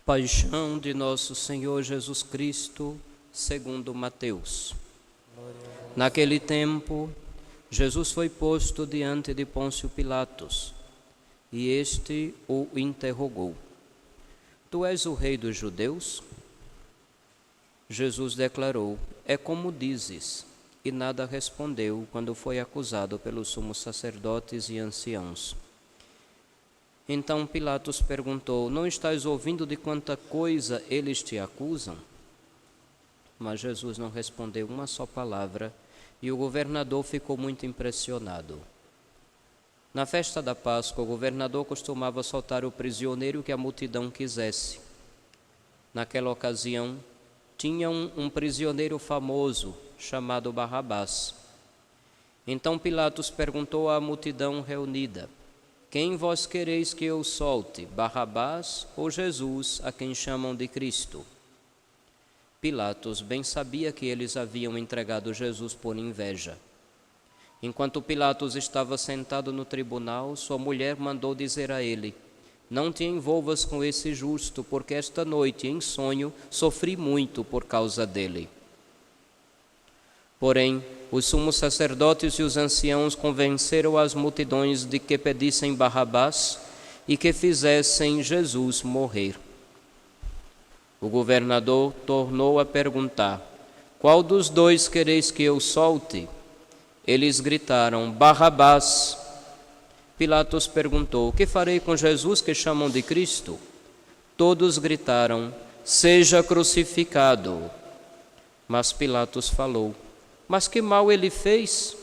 Paixão de nosso Senhor Jesus Cristo, segundo Mateus. Naquele tempo, Jesus foi posto diante de Pôncio Pilatos, e este o interrogou: Tu és o rei dos judeus? Jesus declarou: É como dizes, e nada respondeu quando foi acusado pelos sumos sacerdotes e anciãos. Então Pilatos perguntou: Não estás ouvindo de quanta coisa eles te acusam? Mas Jesus não respondeu uma só palavra, e o governador ficou muito impressionado. Na festa da Páscoa, o governador costumava soltar o prisioneiro que a multidão quisesse. Naquela ocasião, tinham um prisioneiro famoso, chamado Barrabás. Então Pilatos perguntou à multidão reunida: Quem vós quereis que eu solte, Barrabás ou Jesus, a quem chamam de Cristo? Pilatos bem sabia que eles haviam entregado Jesus por inveja. Enquanto Pilatos estava sentado no tribunal, sua mulher mandou dizer a ele: Não te envolvas com esse justo, porque esta noite, em sonho, sofri muito por causa dele. Porém, os sumos sacerdotes e os anciãos convenceram as multidões de que pedissem Barrabás e que fizessem Jesus morrer. O governador tornou a perguntar: Qual dos dois quereis que eu solte? Eles gritaram: Barrabás. Pilatos perguntou: Que farei com Jesus que chamam de Cristo? Todos gritaram: Seja crucificado. Mas Pilatos falou: Mas que mal ele fez?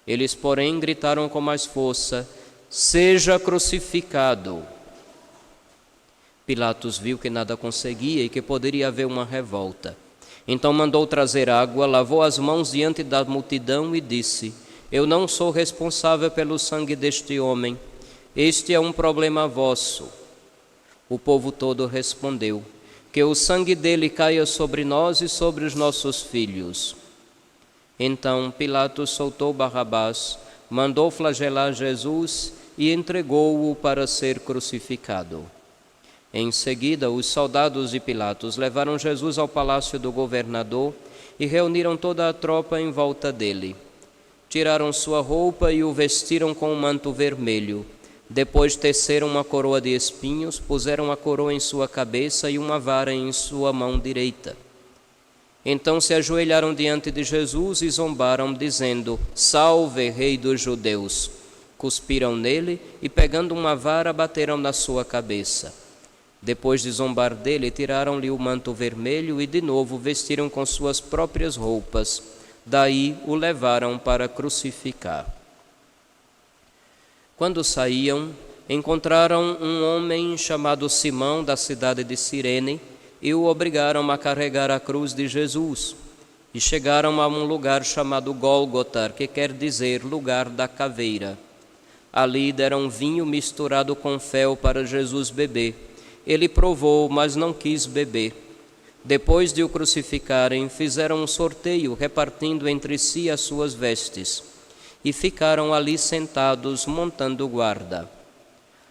Eles, porém, gritaram com mais força: Seja crucificado. Pilatos viu que nada conseguia e que poderia haver uma revolta. Então mandou trazer água, lavou as mãos diante da multidão e disse: Eu não sou responsável pelo sangue deste homem. Este é um problema vosso. O povo todo respondeu: Que o sangue dele caia sobre nós e sobre os nossos filhos. Então Pilatos soltou Barrabás, mandou flagelar Jesus e entregou-o para ser crucificado. Em seguida, os soldados de Pilatos levaram Jesus ao palácio do governador e reuniram toda a tropa em volta dele. Tiraram sua roupa e o vestiram com um manto vermelho. Depois teceram uma coroa de espinhos, puseram a coroa em sua cabeça e uma vara em sua mão direita. Então se ajoelharam diante de Jesus e zombaram, dizendo: Salve, Rei dos Judeus! Cuspiram nele e, pegando uma vara, bateram na sua cabeça. Depois de zombar dele, tiraram-lhe o manto vermelho e de novo vestiram com suas próprias roupas. Daí o levaram para crucificar. Quando saíam, encontraram um homem chamado Simão, da cidade de Cirene, e o obrigaram a carregar a cruz de Jesus. E chegaram a um lugar chamado Gólgota, que quer dizer lugar da caveira. Ali deram vinho misturado com fel para Jesus beber. Ele provou, mas não quis beber. Depois de o crucificarem, fizeram um sorteio, repartindo entre si as suas vestes, e ficaram ali sentados, montando guarda.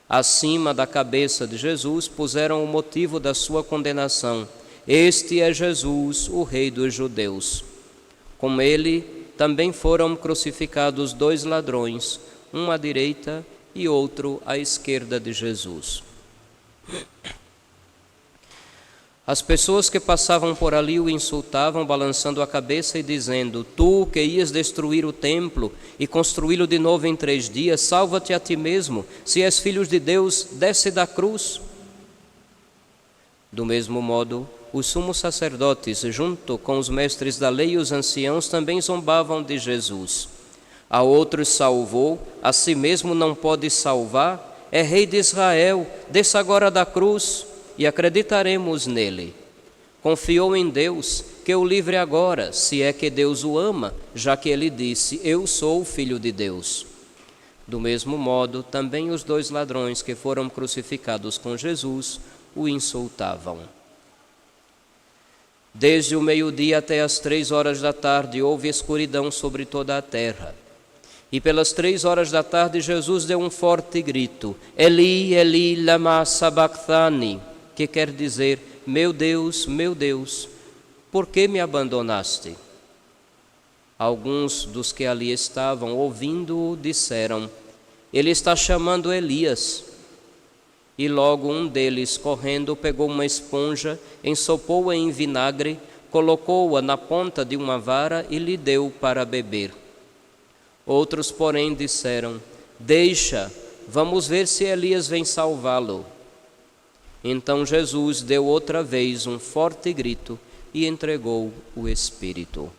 Acima da cabeça de Jesus puseram o motivo da sua condenação: Este é Jesus, o Rei dos Judeus. Com ele também foram crucificados 2 ladrões, um à direita e outro à esquerda de Jesus. As pessoas que passavam por ali o insultavam, balançando a cabeça e dizendo: Tu que ias destruir o templo e construí-lo de novo em 3 dias, salva-te a ti mesmo. Se és filho de Deus, desce da cruz. Do mesmo modo, os sumos sacerdotes, junto com os mestres da lei e os anciãos, também zombavam de Jesus. A outros salvou, a si mesmo não pode salvar. É rei de Israel, desça agora da cruz e acreditaremos nele. Confiou em Deus, que o livre agora, se é que Deus o ama, já que ele disse: Eu sou o Filho de Deus. Do mesmo modo, também os 2 ladrões que foram crucificados com Jesus o insultavam. Desde o meio-dia até as 3 horas da tarde houve escuridão sobre toda a terra. E pelas 3 horas da tarde Jesus deu um forte grito: Eli, Eli, lama sabachthani, que quer dizer: meu Deus, por que me abandonaste? Alguns dos que ali estavam ouvindo-o disseram: ele está chamando Elias. E logo um deles, correndo, pegou uma esponja, ensopou-a em vinagre, colocou-a na ponta de uma vara e lhe deu para beber. Outros, porém, disseram: deixa, vamos ver se Elias vem salvá-lo. Então Jesus deu outra vez um forte grito e entregou o Espírito.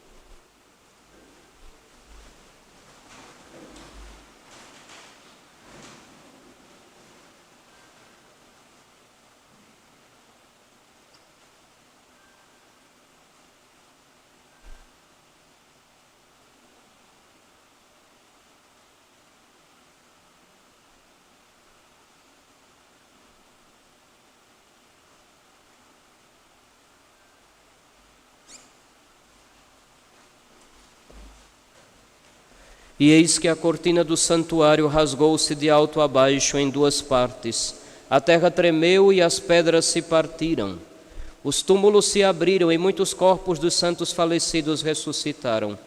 E eis que a cortina do santuário rasgou-se de alto a baixo em duas partes. A terra tremeu e as pedras se partiram. Os túmulos se abriram e muitos corpos dos santos falecidos ressuscitaram.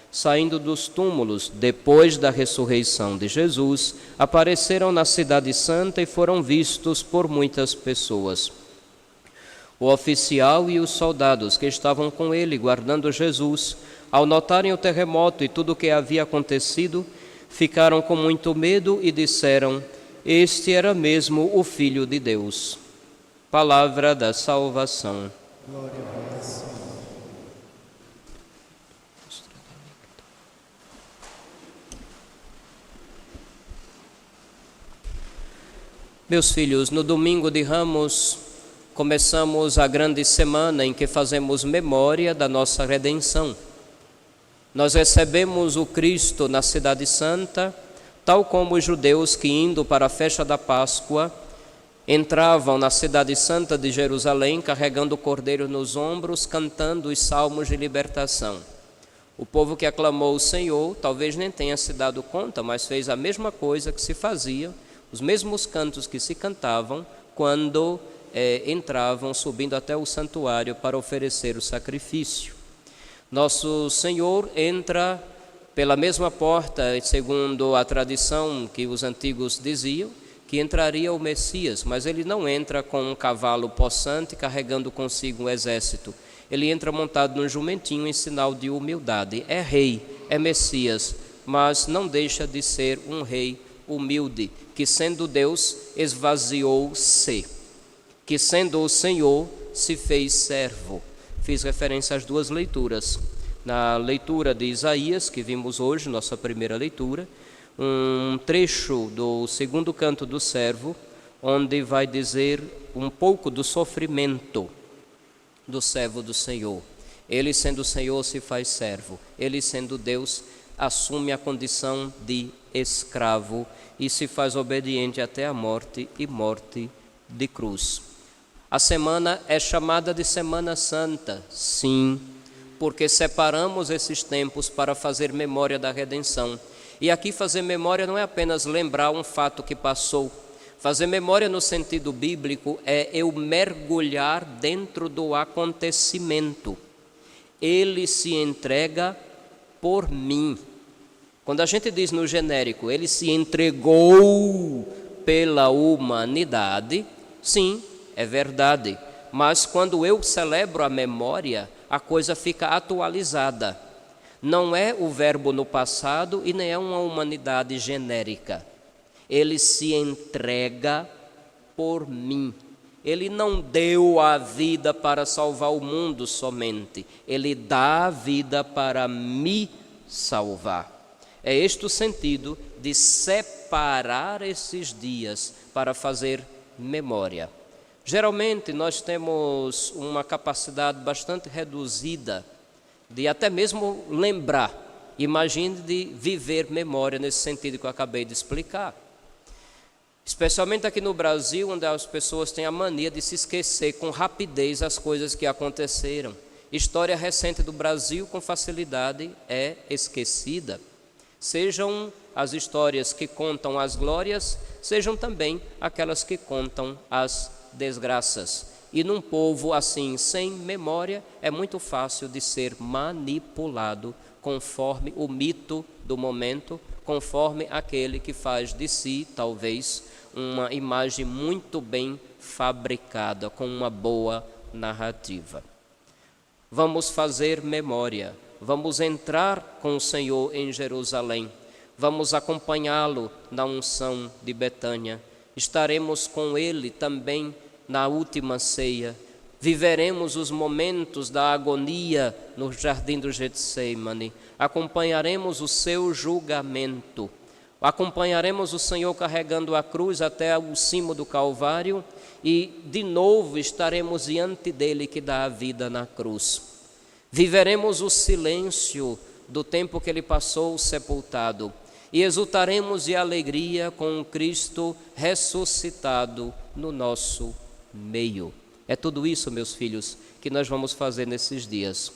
Saindo dos túmulos, depois da ressurreição de Jesus, apareceram na cidade santa e foram vistos por muitas pessoas. O oficial e os soldados que estavam com ele guardando Jesus, ao notarem o terremoto e tudo o que havia acontecido, ficaram com muito medo e disseram: este era mesmo o Filho de Deus. Palavra da salvação. Glória a vós, Senhor. Meus filhos, no domingo de Ramos, começamos a grande semana em que fazemos memória da nossa redenção. Nós recebemos o Cristo na Cidade Santa, tal como os judeus que, indo para a festa da Páscoa, entravam na Cidade Santa de Jerusalém, carregando o cordeiro nos ombros, cantando os salmos de libertação. O povo que aclamou o Senhor talvez nem tenha se dado conta, mas fez a mesma coisa que se fazia, os mesmos cantos que se cantavam quando entravam subindo até o santuário para oferecer o sacrifício. Nosso Senhor entra pela mesma porta, segundo a tradição que os antigos diziam, que entraria o Messias, mas ele não entra com um cavalo possante carregando consigo um exército. Ele entra montado num jumentinho em sinal de humildade. É rei, é Messias, mas não deixa de ser um rei humilde, que sendo Deus esvaziou-se, que sendo o Senhor se fez servo. Fiz referência às duas leituras. Na leitura de Isaías, que vimos hoje, nossa primeira leitura, um trecho do segundo canto do servo, onde vai dizer um pouco do sofrimento do servo do Senhor. Ele, sendo o Senhor, se faz servo. Ele, sendo Deus, assume a condição de escravo e se faz obediente até a morte e morte de cruz. A semana é chamada de Semana Santa, sim, porque separamos esses tempos para fazer memória da redenção. E aqui fazer memória não é apenas lembrar um fato que passou. Fazer memória no sentido bíblico é eu mergulhar dentro do acontecimento. Ele se entrega por mim. Quando a gente diz no genérico, ele se entregou pela humanidade, sim, é verdade, mas quando eu celebro a memória, a coisa fica atualizada. Não é o verbo no passado e nem é uma humanidade genérica. Ele se entrega por mim. Ele não deu a vida para salvar o mundo somente. Ele dá a vida para me salvar. É este o sentido de separar esses dias para fazer memória. Geralmente nós temos uma capacidade bastante reduzida de até mesmo lembrar. Imagine de viver memória nesse sentido que eu acabei de explicar. Especialmente aqui no Brasil, onde as pessoas têm a mania de se esquecer com rapidez as coisas que aconteceram. História recente do Brasil com facilidade é esquecida. Sejam as histórias que contam as glórias, sejam também aquelas que contam as desgraças. E num povo assim, sem memória, é muito fácil de ser manipulado conforme o mito do momento, conforme aquele que faz de si, talvez, uma imagem muito bem fabricada, com uma boa narrativa. Vamos fazer memória, vamos entrar com o Senhor em Jerusalém, vamos acompanhá-lo na unção de Betânia, estaremos com ele também na última ceia, viveremos os momentos da agonia no jardim do Getsemane, acompanharemos o seu julgamento, acompanharemos o Senhor carregando a cruz até o cimo do Calvário e de novo estaremos diante dele que dá a vida na cruz. Viveremos o silêncio do tempo que ele passou sepultado e exultaremos de alegria com o Cristo ressuscitado no nosso meio. É tudo isso, meus filhos, que nós vamos fazer nesses dias.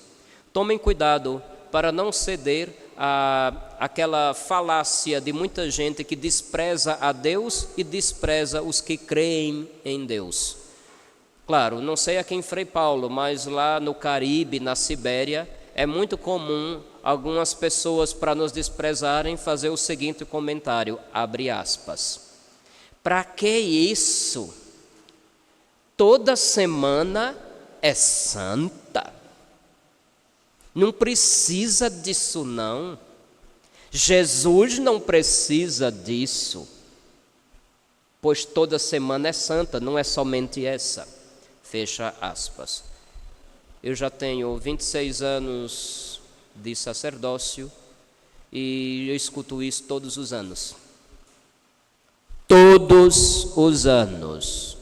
Tomem cuidado para não ceder àquela falácia de muita gente que despreza a Deus e despreza os que creem em Deus. Claro, não sei aqui em Frei Paulo, mas lá no Caribe, na Sibéria, é muito comum algumas pessoas, para nos desprezarem, fazer o seguinte comentário, abre aspas: para que isso? Toda semana é santa. Não precisa disso não. Jesus não precisa disso. Pois toda semana é santa, não é somente essa. Fecha aspas. Eu já tenho 26 anos de sacerdócio e eu escuto isso todos os anos. Todos os anos.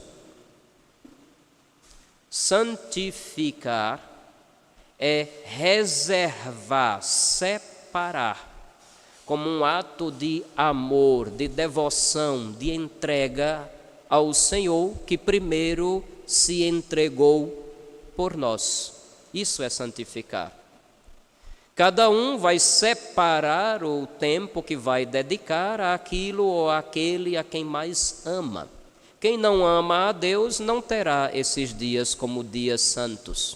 Santificar é reservar, separar, como um ato de amor, de devoção, de entrega ao Senhor que primeiro se entregou por nós. Isso é santificar. Cada um vai separar o tempo que vai dedicar àquilo ou àquele a quem mais ama. Quem não ama a Deus não terá esses dias como dias santos.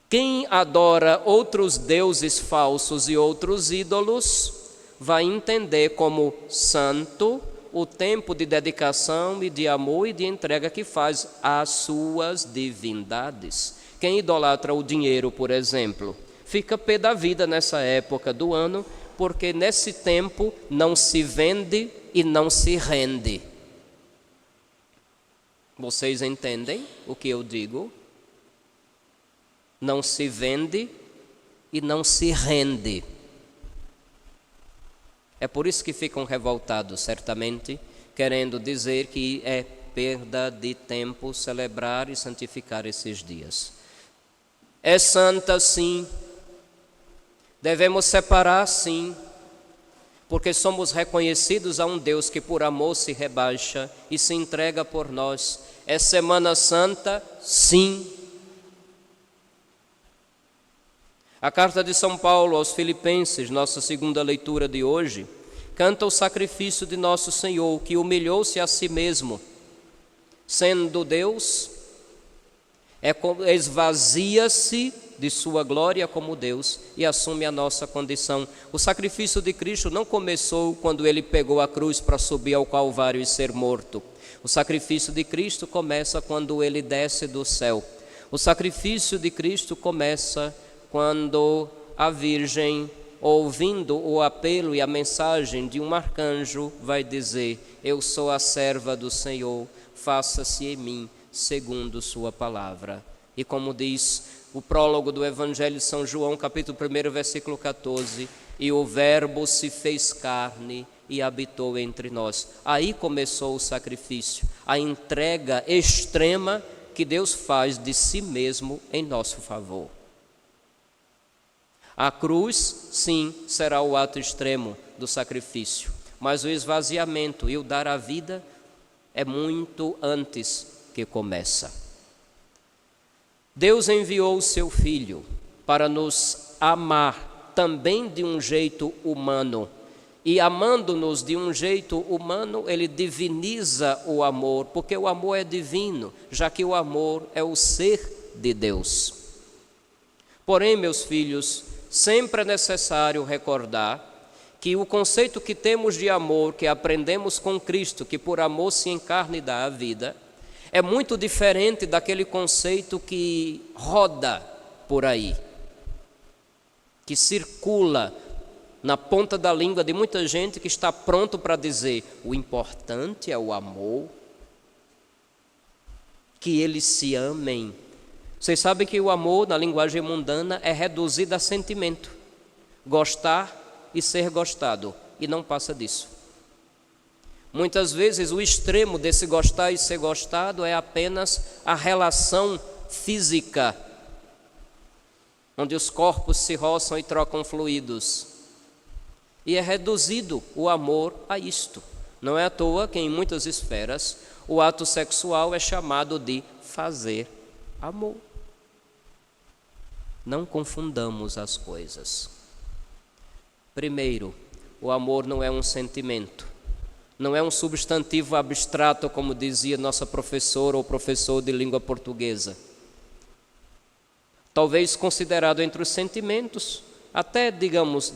Quem adora outros deuses falsos e outros ídolos vai entender como santo o tempo de dedicação e de amor e de entrega que faz às suas divindades. Quem idolatra o dinheiro, por exemplo, fica pé da vida nessa época do ano, porque nesse tempo não se vende e não se rende. Vocês entendem o que eu digo? Não se vende e não se rende. É por isso que ficam revoltados, certamente, querendo dizer que é perda de tempo celebrar e santificar esses dias. É santa, sim. Devemos separar, sim. Porque somos reconhecidos a um Deus que por amor se rebaixa e se entrega por nós. É Semana Santa? Sim. A carta de São Paulo aos Filipenses, nossa segunda leitura de hoje, canta o sacrifício de nosso Senhor, que humilhou-se a si mesmo, sendo Deus, esvazia-se de sua glória como Deus e assume a nossa condição. O sacrifício de Cristo não começou quando ele pegou a cruz para subir ao Calvário e ser morto. O sacrifício de Cristo começa quando ele desce do céu. O sacrifício de Cristo começa quando a Virgem, ouvindo o apelo e a mensagem de um arcanjo, vai dizer: eu sou a serva do Senhor, faça-se em mim segundo sua palavra. E como diz o prólogo do Evangelho de São João, capítulo 1, versículo 14, e o Verbo se fez carne e habitou entre nós. Aí começou o sacrifício, a entrega extrema que Deus faz de si mesmo em nosso favor. A cruz, sim, será o ato extremo do sacrifício, mas o esvaziamento e o dar a vida é muito antes que começa. Deus enviou o seu Filho para nos amar também de um jeito humano E amando-nos de um jeito humano, ele diviniza o amor, porque o amor é divino, já que o amor é o ser de Deus. Porém, meus filhos, sempre é necessário recordar que o conceito que temos de amor, que aprendemos com Cristo, que por amor se encarna e dá a vida, é muito diferente daquele conceito que roda por aí, que circula na ponta da língua de muita gente que está pronto para dizer: o importante é o amor, que eles se amem. Vocês sabem que o amor, na linguagem mundana, é reduzido a sentimento, gostar e ser gostado, e não passa disso. Muitas vezes o extremo desse gostar e ser gostado é apenas a relação física, onde os corpos se roçam e trocam fluidos. E é reduzido o amor a isto. Não é à toa que em muitas esferas o ato sexual é chamado de fazer amor. Não confundamos as coisas. Primeiro, o amor não é um sentimento, não é um substantivo abstrato, como dizia nossa professora ou professor de língua portuguesa. Talvez considerado entre os sentimentos, até, digamos,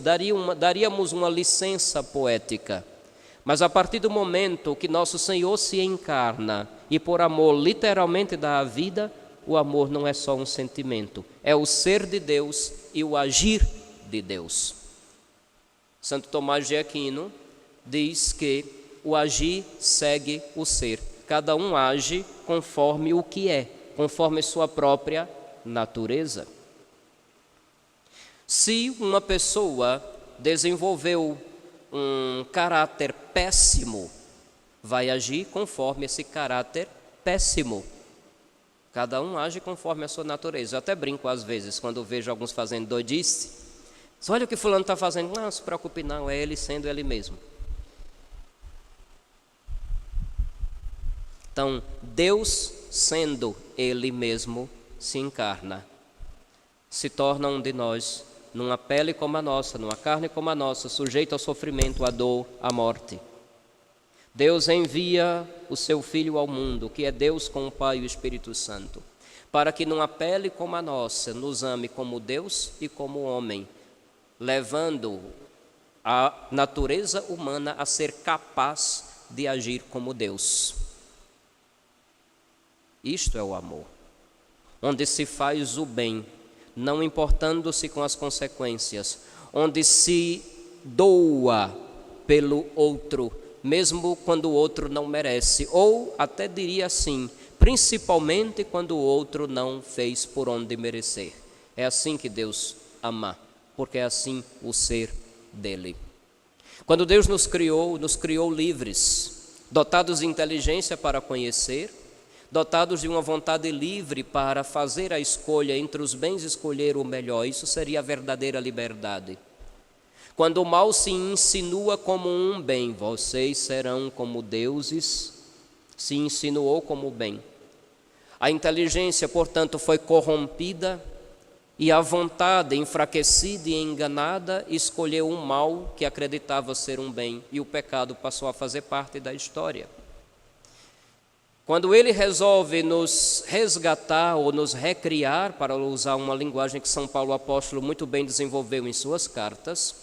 daríamos uma licença poética. Mas a partir do momento que nosso Senhor se encarna e por amor literalmente dá a vida, o amor não é só um sentimento, é o ser de Deus e o agir de Deus. Santo Tomás de Aquino diz que o agir segue o ser. Cada um age conforme o que é, conforme sua própria natureza. Se uma pessoa desenvolveu um caráter péssimo, vai agir conforme esse caráter péssimo. Cada um age conforme a sua natureza. Eu até brinco às vezes, quando vejo alguns fazendo doidice. Olha o que fulano está fazendo. Não se preocupe não, é ele sendo ele mesmo. Então, Deus sendo ele mesmo se encarna. Se torna um de nós, numa pele como a nossa, numa carne como a nossa, sujeito ao sofrimento, à dor, à morte. Deus envia o seu Filho ao mundo, que é Deus com o Pai e o Espírito Santo, para que numa pele como a nossa, nos ame como Deus e como homem, levando a natureza humana a ser capaz de agir como Deus. Isto é o amor, onde se faz o bem, não importando-se com as consequências, onde se doa pelo outro, mesmo quando o outro não merece, ou até diria assim, principalmente quando o outro não fez por onde merecer. É assim que Deus ama, porque é assim o ser dele. Quando Deus nos criou livres, dotados de inteligência para conhecer, dotados de uma vontade livre para fazer a escolha entre os bens e escolher o melhor. Isso seria a verdadeira liberdade. Quando o mal se insinua como um bem, vocês serão como deuses, se insinuou como bem. A inteligência, portanto, foi corrompida e a vontade, enfraquecida e enganada, escolheu um mal que acreditava ser um bem, e o pecado passou a fazer parte da história. Quando ele resolve nos resgatar ou nos recriar, para usar uma linguagem que São Paulo apóstolo muito bem desenvolveu em suas cartas,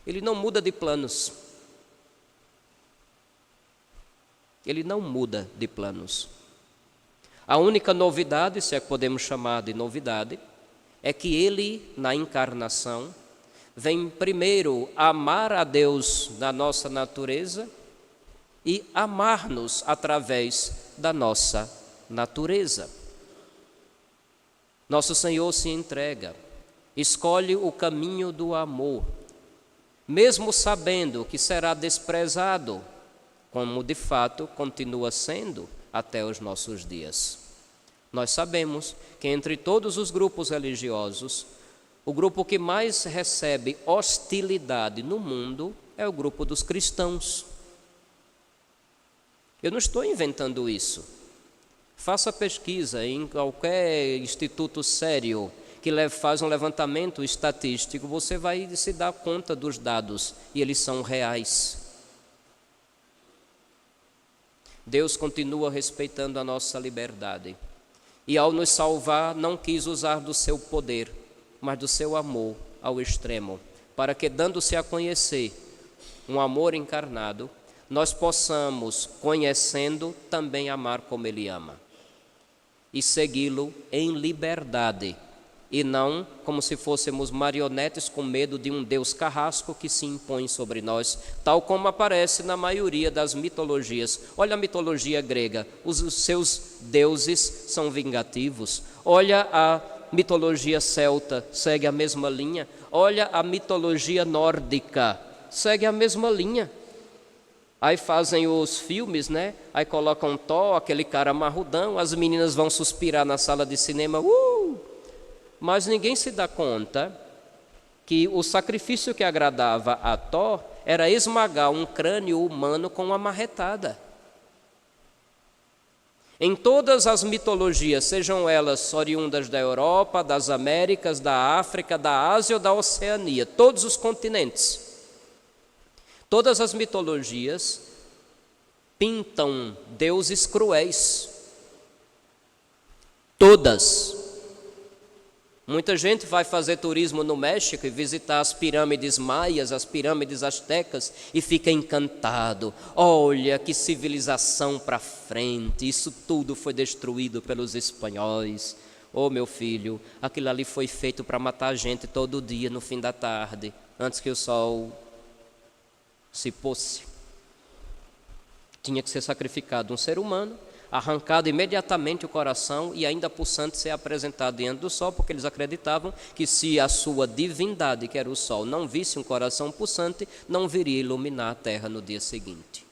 ele não muda de planos. Ele não muda de planos. A única novidade, se é que podemos chamar de novidade, é que ele, na encarnação, vem primeiro amar a Deus na nossa natureza e amar-nos através da nossa natureza. Nosso Senhor se entrega, escolhe o caminho do amor, mesmo sabendo que será desprezado, como de fato continua sendo até os nossos dias. Nós sabemos que entre todos os grupos religiosos, o grupo que mais recebe hostilidade no mundo é o grupo dos cristãos. Eu não estou inventando isso. Faça pesquisa em qualquer instituto sério que faz um levantamento estatístico, você vai se dar conta dos dados, e eles são reais. Deus continua respeitando a nossa liberdade. E ao nos salvar, não quis usar do seu poder, mas do seu amor ao extremo, para que, dando-se a conhecer um amor encarnado, nós possamos, conhecendo, também amar como Ele ama. E segui-lo em liberdade, e não como se fôssemos marionetes com medo de um Deus carrasco que se impõe sobre nós, tal como aparece na maioria das mitologias. Olha a mitologia grega, os seus deuses são vingativos. Olha a mitologia celta, segue a mesma linha. Olha a mitologia nórdica, segue a mesma linha. Aí fazem os filmes, né? Aí colocam Thor, aquele cara marrudão, as meninas vão suspirar na sala de cinema, Mas ninguém se dá conta que o sacrifício que agradava a Thor era esmagar um crânio humano com uma marretada. Em todas as mitologias, sejam elas oriundas da Europa, das Américas, da África, da Ásia ou da Oceania, todos os continentes, todas as mitologias pintam deuses cruéis. Todas. Muita gente vai fazer turismo no México e visitar as pirâmides maias, as pirâmides astecas, e fica encantado. Olha que civilização para frente, isso tudo foi destruído pelos espanhóis. Oh, meu filho, aquilo ali foi feito para matar a gente todo dia no fim da tarde, antes que o sol se posse. Tinha que ser sacrificado um ser humano, arrancado imediatamente o coração e ainda pulsante ser apresentado diante do sol, porque eles acreditavam que se a sua divindade, que era o sol, não visse um coração pulsante, não viria iluminar a terra no dia seguinte.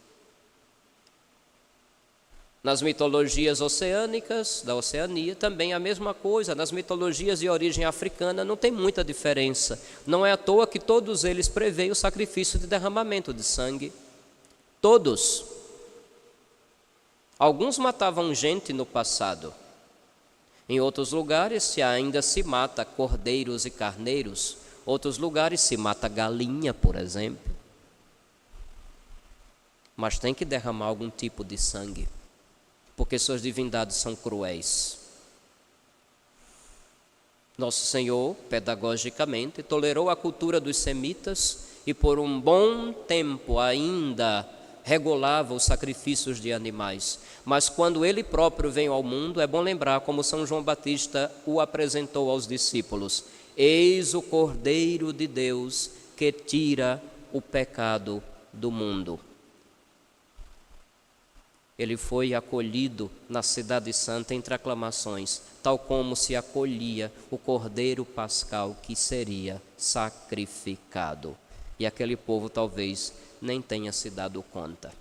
Nas mitologias oceânicas, da Oceania, também a mesma coisa. Nas mitologias de origem africana não tem muita diferença. Não é à toa que todos eles preveem o sacrifício de derramamento de sangue. Todos. Alguns matavam gente no passado. Em outros lugares ainda se mata cordeiros e carneiros. Outros lugares se mata galinha, por exemplo. Mas tem que derramar algum tipo de sangue, porque suas divindades são cruéis. Nosso Senhor, pedagogicamente, tolerou a cultura dos semitas e por um bom tempo ainda regulava os sacrifícios de animais. Mas quando Ele próprio veio ao mundo, é bom lembrar como São João Batista o apresentou aos discípulos: eis o Cordeiro de Deus que tira o pecado do mundo. Ele foi acolhido na Cidade Santa entre aclamações, tal como se acolhia o Cordeiro Pascal que seria sacrificado. E aquele povo talvez nem tenha se dado conta.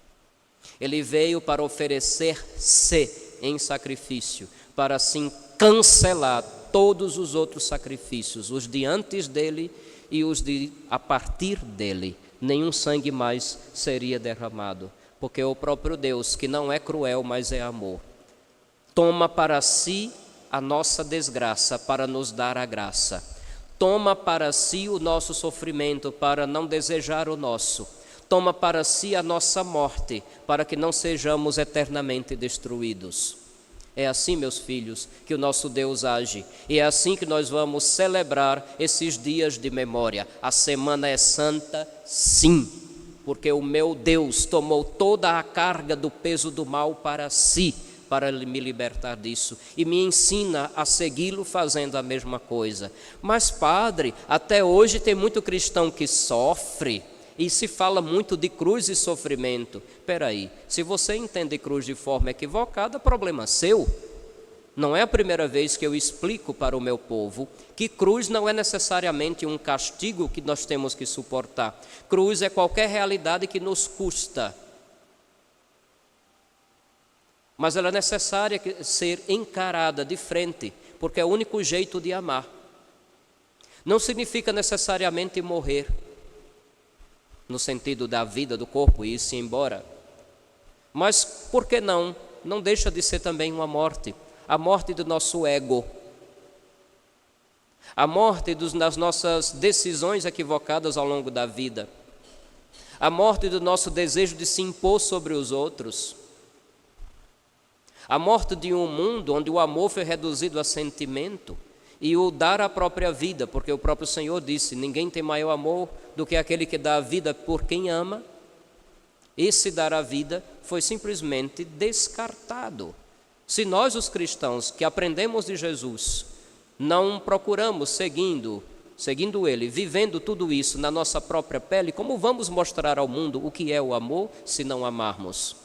Ele veio para oferecer-se em sacrifício, para assim cancelar todos os outros sacrifícios, os de antes dele e os de a partir dele. Nenhum sangue mais seria derramado, porque o próprio Deus, que não é cruel, mas é amor, toma para si a nossa desgraça para nos dar a graça. Toma para si o nosso sofrimento para não desejar o nosso. Toma para si a nossa morte para que não sejamos eternamente destruídos. É assim, meus filhos, que o nosso Deus age. E é assim que nós vamos celebrar esses dias de memória. A semana é santa, sim, porque o meu Deus tomou toda a carga do peso do mal para si, para me libertar disso, e me ensina a segui-lo fazendo a mesma coisa. Mas, padre, até hoje tem muito cristão que sofre, e se fala muito de cruz e sofrimento. Espera aí, se você entende cruz de forma equivocada, problema seu. Não é a primeira vez que eu explico para o meu povo que cruz não é necessariamente um castigo que nós temos que suportar. Cruz é qualquer realidade que nos custa, mas ela é necessária ser encarada de frente, porque é o único jeito de amar. Não significa necessariamente morrer, no sentido da vida do corpo e ir-se embora. Mas por que não? Não deixa de ser também uma morte, a morte do nosso ego, a morte das nossas decisões equivocadas ao longo da vida, a morte do nosso desejo de se impor sobre os outros, a morte de um mundo onde o amor foi reduzido a sentimento e o dar a própria vida, porque o próprio Senhor disse: ninguém tem maior amor do que aquele que dá a vida por quem ama. Esse dar a vida foi simplesmente descartado. Se nós, os cristãos que aprendemos de Jesus, não procuramos seguindo Ele, vivendo tudo isso na nossa própria pele, como vamos mostrar ao mundo o que é o amor se não amarmos?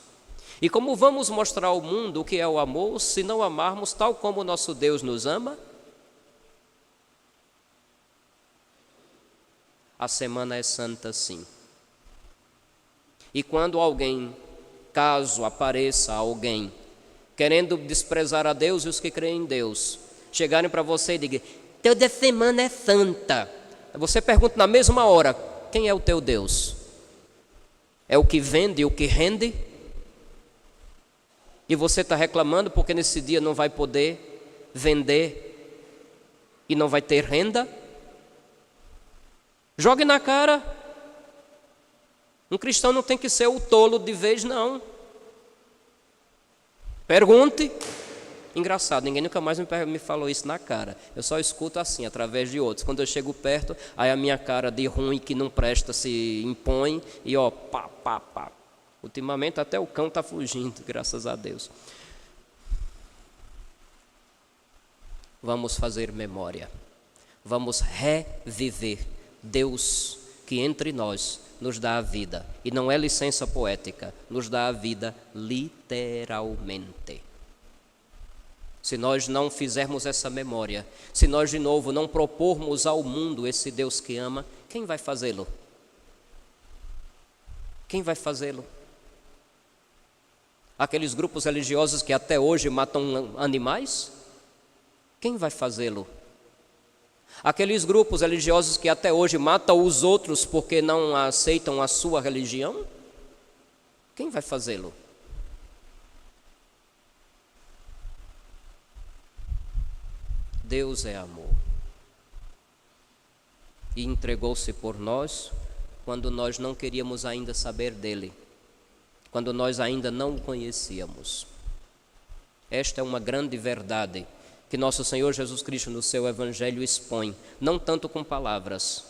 E como vamos mostrar ao mundo o que é o amor se não amarmos tal como o nosso Deus nos ama? A semana é santa, sim. E quando caso apareça alguém querendo desprezar a Deus e os que creem em Deus, chegarem para você e digam: toda semana é santa. Você pergunta na mesma hora: quem é o teu Deus? É o que vende e o que rende? E você está reclamando porque nesse dia não vai poder vender e não vai ter renda? Jogue na cara. Um cristão não tem que ser o tolo de vez, não. Pergunte. Engraçado, ninguém nunca mais me falou isso na cara. Eu só escuto assim, através de outros. Quando eu chego perto, aí a minha cara de ruim que não presta se impõe e ó, pá, pá, pá. Ultimamente até o cão está fugindo, graças a Deus. Vamos fazer memória. Vamos reviver Deus que entre nós nos dá a vida. E não é licença poética, nos dá a vida literalmente. Se nós não fizermos essa memória, se nós de novo não propormos ao mundo esse Deus que ama, quem vai fazê-lo? Quem vai fazê-lo? Aqueles grupos religiosos que até hoje matam animais? Quem vai fazê-lo? Aqueles grupos religiosos que até hoje matam os outros porque não aceitam a sua religião? Quem vai fazê-lo? Deus é amor. E entregou-se por nós quando nós não queríamos ainda saber dele, quando nós ainda não o conhecíamos. Esta é uma grande verdade que nosso Senhor Jesus Cristo no seu Evangelho expõe, não tanto com palavras,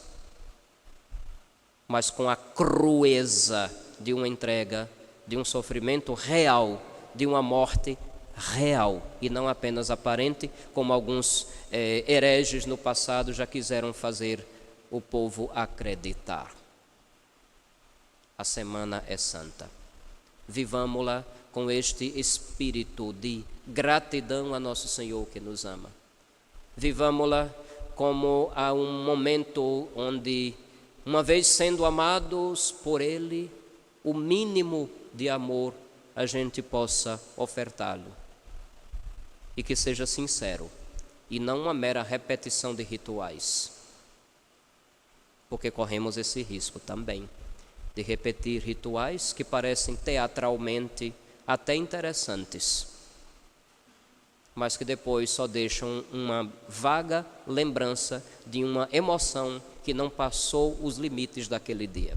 mas com a crueza de uma entrega, de um sofrimento real, de uma morte real, e não apenas aparente, como alguns hereges no passado já quiseram fazer o povo acreditar. A semana é santa. Vivamo-la com este espírito de gratidão a nosso Senhor que nos ama. Vivamo-la como a um momento onde, uma vez sendo amados por Ele, o mínimo de amor a gente possa ofertá-lo. E que seja sincero, e não uma mera repetição de rituais. Porque corremos esse risco também, de repetir rituais que parecem teatralmente até interessantes, mas que depois só deixam uma vaga lembrança de uma emoção que não passou os limites daquele dia.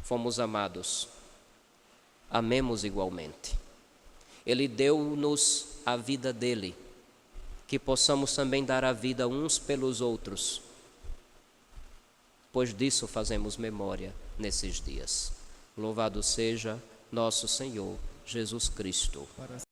Fomos amados, amemos igualmente. Ele deu-nos a vida dele, que possamos também dar a vida uns pelos outros, pois disso fazemos memória nesses dias. Louvado seja nosso Senhor Jesus Cristo.